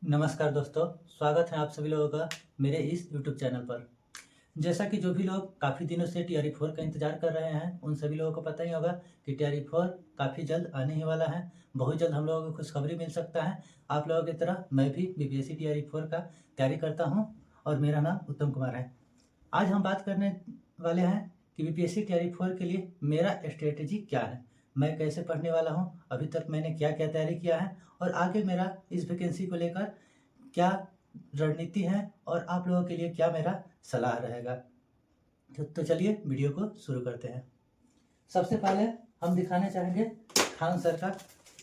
नमस्कार दोस्तों, स्वागत है आप सभी लोगों का मेरे इस यूट्यूब चैनल पर। जैसा कि जो भी लोग काफ़ी दिनों से TRE4 का इंतज़ार कर रहे हैं, उन सभी लोगों को पता ही होगा कि TRE4 काफ़ी जल्द आने ही वाला है। बहुत जल्द हम लोगों को खुशखबरी मिल सकता है। आप लोगों की तरह मैं भी BPSC TRE4 का तैयारी करता हूं और मेरा नाम उत्तम कुमार है। आज हम बात करने वाले हैं कि BPSC TRE4 के लिए मेरा स्ट्रेटजी क्या है, मैं कैसे पढ़ने वाला हूं, अभी तक मैंने क्या-क्या तैयारी किया है और आगे मेरा इस वैकेंसी को लेकर क्या रणनीति है और आप लोगों के लिए क्या मेरा सलाह रहेगा। तो चलिए वीडियो को शुरू करते हैं। सबसे पहले हम दिखाना चाहेंगे खान सर का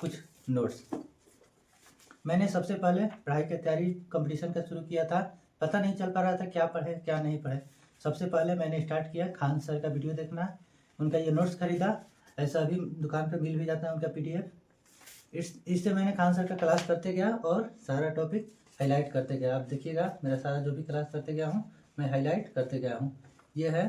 कुछ नोट्स। मैंने सबसे पहले पढ़ाई की तैयारी कंपटीशन का शुरू किया था, पता नहीं चल पा रहा था क्या पढ़े क्या नहीं पढ़े। सबसे पहले मैंने स्टार्ट किया खान सर का वीडियो देखना, उनका ये नोट्स खरीदा। ऐसा अभी दुकान पर मिल भी जाता है उनका PDF। इससे मैंने खान सर का क्लास करते गया और सारा टॉपिक हाईलाइट करते गया। आप देखिएगा मेरा सारा जो भी क्लास करते गया हूँ मैं हाईलाइट करते गया हूँ। ये है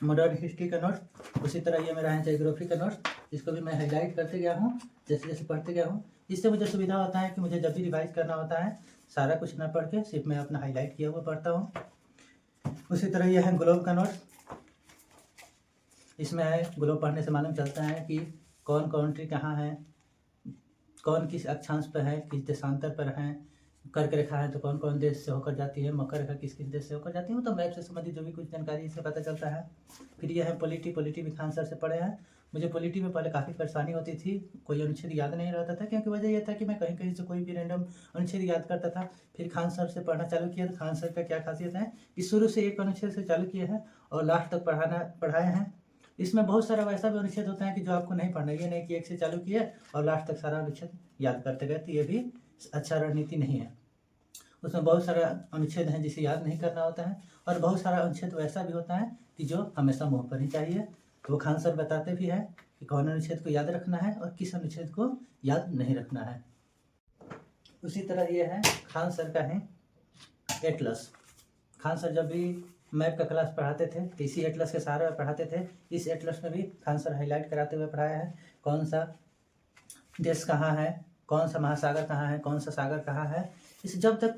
मॉडर्न हिस्ट्री का नोट्स, उसी तरह ये मेरा है ज्योग्राफी का नोट्स, इसको भी मैं हाईलाइट करते गया हूँ जैसे जैसे पढ़ते गया हूँ। इससे मुझे सुविधा होता है कि मुझे जब भी रिवाइज करना होता है सारा कुछ ना पढ़ के सिर्फ मैं अपना हाईलाइट किया हुआ पढ़ता हूँ। उसी तरह यह है ग्लोब का नोट्स। इसमें है ग्लोब पढ़ने से मालूम चलता है कि कौन कंट्री कहाँ है, कौन किस अक्षांश पर है, किस देशांतर पर है, कर्क रेखा है तो कौन कौन देश से होकर जाती है, मकर रेखा किस किस देश से होकर जाती है, तो मैप से संबंधित जो भी कुछ जानकारी इससे पता चलता है। फिर यह है पॉलिटी भी खान सर से पढ़े हैं। मुझे पॉलिटी में पहले काफ़ी परेशानी होती थी, कोई अनुच्छेद याद नहीं रहता था, क्योंकि वजह यह था कि मैं कहीं कहीं से कोई भी रैंडम अनुच्छेद याद करता था। फिर खान सर से पढ़ना चालू किया तो खान सर का क्या खासियत है कि शुरू से एक अनुच्छेद से चालू किए हैं और लास्ट तक पढ़ाए हैं। इसमें बहुत सारा वैसा भी अनुच्छेद होता है कि जो आपको नहीं पढ़ना, ये नहीं कि एक से चालू किए और लास्ट तक सारा अनुच्छेद याद करते गए, तो ये भी अच्छा रणनीति नहीं है। उसमें बहुत सारा अनुच्छेद हैं जिसे याद नहीं करना होता है और बहुत सारा अनुच्छेद वैसा भी होता है कि जो हमेशा मुँह पर ही चाहिए। तो वो खान सर बताते भी हैं कि कौन अनुच्छेद को याद रखना है और किस अनुच्छेद को याद नहीं रखना है। उसी तरह ये है खान सर का है एटलस। खान सर जब भी मैप का क्लास पढ़ाते थे तो इसी एटलस के सहारे पढ़ाते थे। इस एटलस में भी खान सर हाईलाइट कराते हुए पढ़ाया है कौन सा देश कहाँ है, कौन सा महासागर कहाँ है, कौन सा सागर कहाँ है। इस जब तक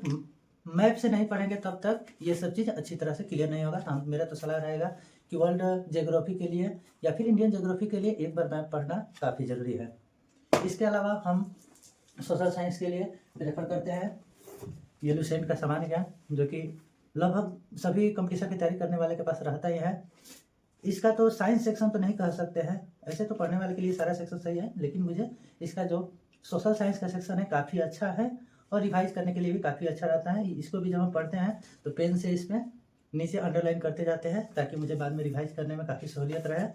मैप से नहीं पढ़ेंगे तब तक ये सब चीज़ अच्छी तरह से क्लियर नहीं होगा। तो मेरा तो सलाह रहेगा कि वर्ल्ड ज्योग्राफी के लिए या फिर इंडियन ज्योग्राफी के लिए एक बार मैप पढ़ना काफ़ी ज़रूरी है। इसके अलावा हम सोशल साइंस के लिए रेफर करते हैं येलुसेंट का सामान्य ज्ञान, जो कि लगभग सभी कंपटीशन की तैयारी करने वाले के पास रहता ही है। इसका तो साइंस सेक्शन तो नहीं कह सकते हैं, ऐसे तो पढ़ने वाले के लिए सारा सेक्शन सही है, लेकिन मुझे इसका जो सोशल साइंस का सेक्शन है काफ़ी अच्छा है और रिवाइज करने के लिए भी काफ़ी अच्छा रहता है। इसको भी जब हम पढ़ते हैं तो पेन से इसमें नीचे अंडरलाइन करते जाते हैं ताकि मुझे बाद में रिवाइज करने में काफ़ी सहूलियत रहे।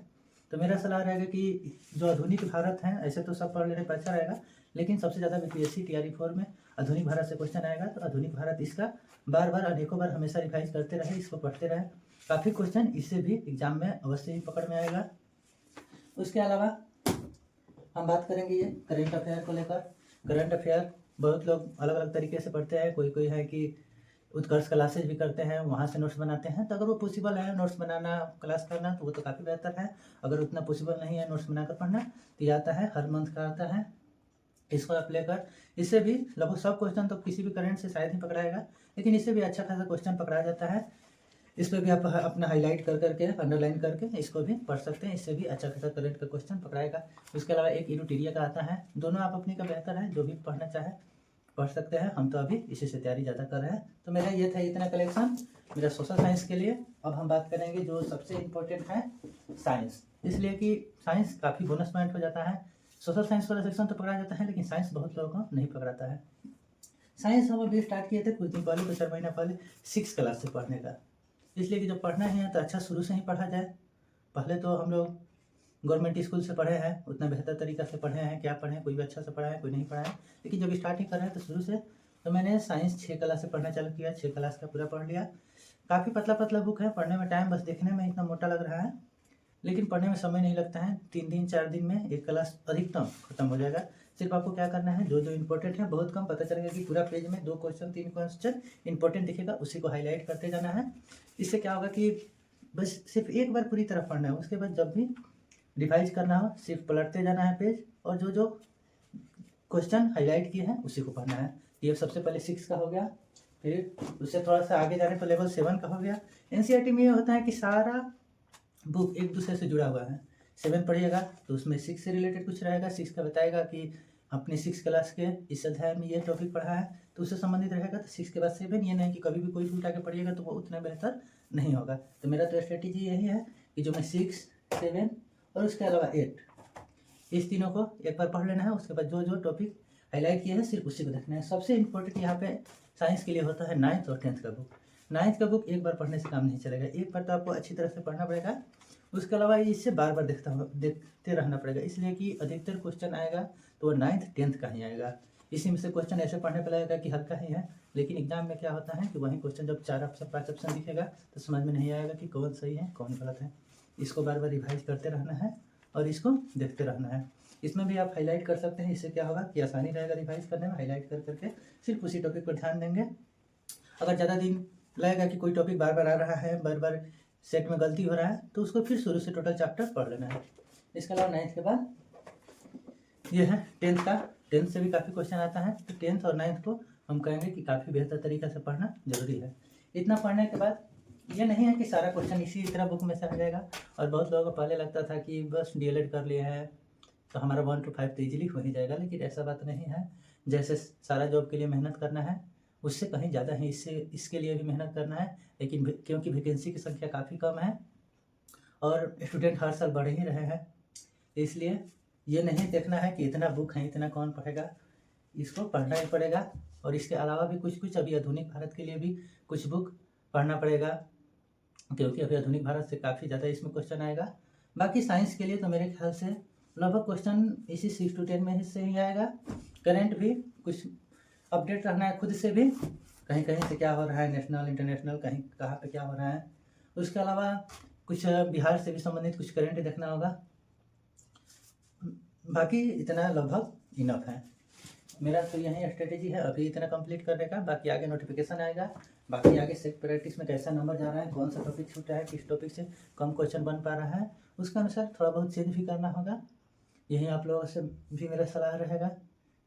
तो मेरा सलाह रहेगा कि जो आधुनिक भारत है, ऐसे तो सब पढ़ लेने पर अच्छा रहेगा, लेकिन सबसे ज़्यादा BPSC TRE4 में आधुनिक भारत से क्वेश्चन आएगा। तो आधुनिक भारत इसका बार बार अनेकों बार हमेशा रिवाइज करते रहे, इसको पढ़ते रहे। काफ़ी क्वेश्चन इससे भी एग्जाम में अवश्य ही पकड़ में आएगा। उसके अलावा हम बात करेंगे ये करंट अफेयर को लेकर। करंट अफेयर बहुत लोग अलग अलग तरीके से पढ़ते हैं, कोई कोई है कि उत्कर्ष क्लासेज भी करते हैं, वहाँ से नोट्स बनाते हैं। तो अगर वो पॉसिबल है नोट्स बनाना, क्लास करना, तो वो तो काफ़ी बेहतर है। अगर उतना पॉसिबल नहीं है नोट्स बनाकर पढ़ना, तो ये आता है हर मंथ का आता है, इसको आप लेकर इससे भी लगभग सब क्वेश्चन तो किसी भी करंट से शायद ही पकड़ाएगा, लेकिन इससे भी अच्छा खासा क्वेश्चन पकड़ा जाता है। इस पर भी आप अपना हाईलाइट कर करके अंडरलाइन करके इसको भी पढ़ सकते हैं, इससे भी अच्छा खासा करंट का क्वेश्चन पकड़ाएगा। उसके अलावा एक इनोटेरिया का आता है, दोनों आप अपनी का बेहतर है, जो भी पढ़ना चाहे पढ़ सकते हैं। हम तो अभी इसी से तैयारी ज़्यादा कर रहे हैं। तो मेरा ये था इतना कलेक्शन मेरा सोशल साइंस के लिए। अब हम बात करेंगे जो सबसे इम्पोर्टेंट है साइंस, इसलिए कि साइंस काफ़ी बोनस पॉइंट हो जाता है। सोशल साइंस वाला सेक्शन तो पकड़ा जाता है, लेकिन साइंस बहुत लोगों को नहीं पकड़ाता है। साइंस हम अभी स्टार्ट किए थे कुछ दिन पहले, 2-4 महीना पहले 6 क्लास से पढ़ने का, इसलिए कि जब पढ़ना है तो अच्छा शुरू से ही पढ़ा जाए। पहले तो हम लोग गवर्नमेंट स्कूल से पढ़े हैं, उतना बेहतर तरीका से पढ़े हैं, क्या पढ़े, कोई भी अच्छा से पढ़ा है, कोई नहीं पढ़ा है, लेकिन जब स्टार्टिंग कर रहे हैं तो शुरू से तो मैंने साइंस 6 क्लास से पढ़ना चालू किया, 6 क्लास का पूरा पढ़ लिया। काफ़ी पतला पतला बुक है, पढ़ने में टाइम बस देखने में इतना मोटा लग रहा है, लेकिन पढ़ने में समय नहीं लगता है। 3 दिन 4 दिन में एक क्लास अधिकतम खत्म हो जाएगा। सिर्फ आपको क्या करना है, जो जो इंपॉर्टेंट है, बहुत कम पता चलेगा कि पूरा पेज में 2 क्वेश्चन 3 क्वेश्चन इंपॉर्टेंट दिखेगा, उसी को हाईलाइट करते जाना है। इससे क्या होगा कि बस सिर्फ एक बार पूरी तरह पढ़ना है, उसके बाद जब भी रिवाइज करना हो सिर्फ पलटते जाना है पेज और जो जो क्वेश्चन हाईलाइट किए हैं उसी को पढ़ना है। ये सबसे पहले 6 का हो गया, फिर उससे थोड़ा सा आगे जाने पर लेवल 7 का हो गया। एनसीईआरटी में ये होता है कि सारा बुक एक दूसरे से जुड़ा हुआ है। 7 पढ़िएगा तो उसमें 6 से रिलेटेड कुछ रहेगा, 6 का बताएगा कि अपने 6 क्लास के इस अध्याय में ये टॉपिक पढ़ा है तो उससे संबंधित रहेगा। तो 6 के बाद 7, ये नहीं कि कभी भी कोई भी उठा के पढ़िएगा तो वो उतना बेहतर नहीं होगा। तो मेरा तो स्ट्रेटेजी यही है कि जो मैं 6, 7 और उसके अलावा 8, इस तीनों को एक बार पढ़ लेना है। उसके बाद जो जो टॉपिक हाईलाइट किए हैं सिर्फ उसी को देखना है। सबसे इम्पोर्टेंट यहाँ पे साइंस के लिए होता है 9th और 10th का बुक। 9th का बुक एक बार पढ़ने से काम नहीं चलेगा, एक बार तो आपको अच्छी तरह से पढ़ना पड़ेगा। उसके अलावा इससे बार बार देखते रहना पड़ेगा, इसलिए कि अधिकतर क्वेश्चन आएगा तो वो 9th 10th का ही आएगा। इसी में से क्वेश्चन ऐसे पढ़ने पर लगेगा कि हल्का ही है, लेकिन एग्जाम में क्या होता है कि वही क्वेश्चन जब 4 ऑप्शन 5 ऑप्शन दिखेगा तो समझ में नहीं आएगा कि कौन सही है कौन गलत है। इसको बार बार रिवाइज करते रहना है और इसको देखते रहना है। इसमें भी आप हाईलाइट कर सकते हैं, इससे क्या होगा कि आसानी रहेगा रिवाइज करने में। हाईलाइट कर करके सिर्फ उसी टॉपिक पर ध्यान देंगे। अगर ज़्यादा दिन लगेगा कि कोई टॉपिक बार बार आ रहा है, बार बार सेट में गलती हो रहा है, तो उसको फिर शुरू से टोटल चैप्टर पढ़ लेना है। इसके अलावा 9th के बाद ये है 10th का। 10th से भी काफ़ी क्वेश्चन आता है, तो 10th और 9th को हम कहेंगे कि काफ़ी बेहतर तरीक़े से पढ़ना जरूरी है। इतना पढ़ने के बाद ये नहीं है कि सारा क्वेश्चन इसी तरह बुक में से आ जाएगा। और बहुत लोगों को पहले लगता था कि बस DLED कर लिया है तो हमारा 1 to 5 तो ईजिली हो ही जाएगा, लेकिन ऐसा बात नहीं है। जैसे सारा जॉब के लिए मेहनत करना है उससे कहीं ज़्यादा ही इसके लिए भी मेहनत करना है, लेकिन क्योंकि वैकेंसी की संख्या काफ़ी कम है और स्टूडेंट हर साल बढ़ ही रहे हैं, इसलिए ये नहीं देखना है कि इतना बुक है इतना कौन पढ़ेगा, इसको पढ़ना ही पड़ेगा। और इसके अलावा भी कुछ अभी आधुनिक भारत के लिए भी कुछ बुक पढ़ना पड़ेगा, क्योंकि अभी आधुनिक भारत से काफ़ी ज़्यादा इसमें क्वेश्चन आएगा। बाकी साइंस के लिए तो मेरे ख्याल से लगभग क्वेश्चन इसी 6 to 10 में से ही आएगा। करेंट भी कुछ अपडेट रहना है खुद से भी, कहीं कहीं से क्या हो रहा है नेशनल इंटरनेशनल, कहीं कहाँ पे क्या हो रहा है। उसके अलावा कुछ बिहार से भी संबंधित कुछ करेंट देखना होगा। बाकी इतना लगभग इनफ है। मेरा तो यही स्ट्रेटेजी है अभी इतना कंप्लीट करने का। बाकी आगे नोटिफिकेशन आएगा, बाकी आगे सेट प्रैक्टिस में कैसा नंबर जा रहा है, कौन सा टॉपिक छूटा है, किस टॉपिक से कम क्वेश्चन बन पा रहा है, उसके अनुसार थोड़ा बहुत चेंज भी करना होगा। यही आप लोगों से भी मेरा सलाह रहेगा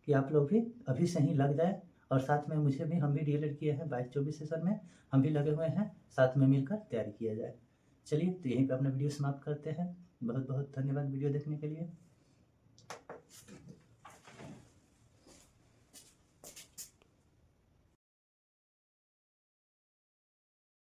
कि आप लोग भी अभी से ही लग जाए। और साथ में मुझे भी, हम भी DLED किए हैं 22-24 सेशन में, हम भी लगे हुए हैं, साथ में मिलकर तैयारी किया जाए। चलिए तो यहीं पे अपना वीडियो समाप्त करते हैं। बहुत बहुत धन्यवाद वीडियो देखने के लिए।